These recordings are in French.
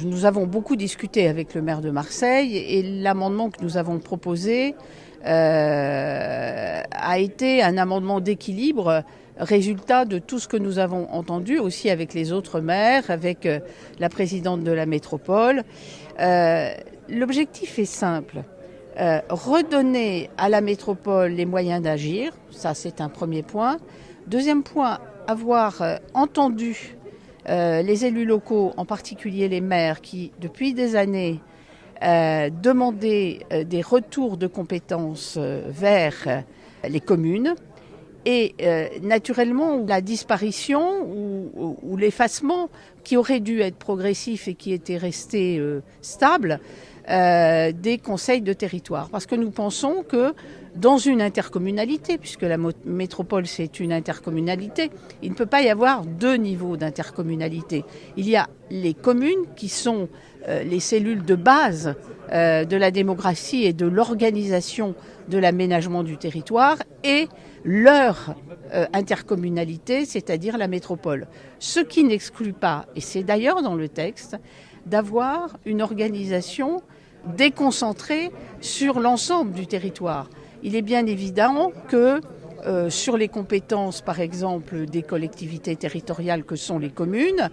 Nous avons beaucoup discuté avec le maire de Marseille et l'amendement que nous avons proposé a été un amendement d'équilibre, résultat de tout ce que nous avons entendu aussi avec les autres maires, avec la présidente de la métropole. L'objectif est simple. Redonner à la métropole les moyens d'agir, ça c'est un premier point. Deuxième point, avoir entendu les élus locaux, en particulier les maires, qui depuis des années demandaient des retours de compétences vers les communes. Et naturellement, la disparition ou l'effacement qui aurait dû être progressif et qui était resté stable des conseils de territoire. Parce que nous pensons que dans une intercommunalité, puisque la métropole c'est une intercommunalité, il ne peut pas y avoir deux niveaux d'intercommunalité. Il y a les communes qui sont les cellules de base de la démocratie et de l'organisation de l'aménagement du territoire et leur intercommunalité, c'est-à-dire la métropole. Ce qui n'exclut pas, et c'est d'ailleurs dans le texte, d'avoir une organisation déconcentrée sur l'ensemble du territoire. Il est bien évident que sur les compétences, par exemple, des collectivités territoriales que sont les communes,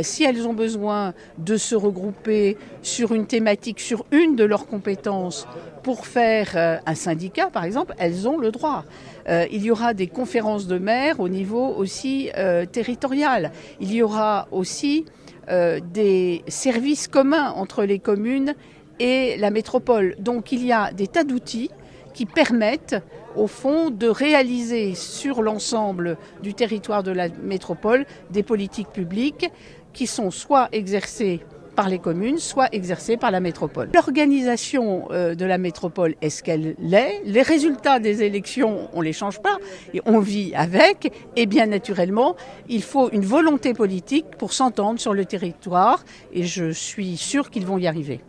si elles ont besoin de se regrouper sur une thématique, sur une de leurs compétences pour faire un syndicat, par exemple, elles ont le droit. Il y aura des conférences de maires au niveau aussi territorial. Il y aura aussi des services communs entre les communes et la métropole. Donc il y a des tas d'outils qui permettent au fond de réaliser sur l'ensemble du territoire de la métropole des politiques publiques qui sont soit exercées par les communes, soit exercées par la métropole. L'organisation de la métropole est ce qu'elle l'est. Les résultats des élections, on ne les change pas et on vit avec. Et bien naturellement, il faut une volonté politique pour s'entendre sur le territoire et je suis sûre qu'ils vont y arriver.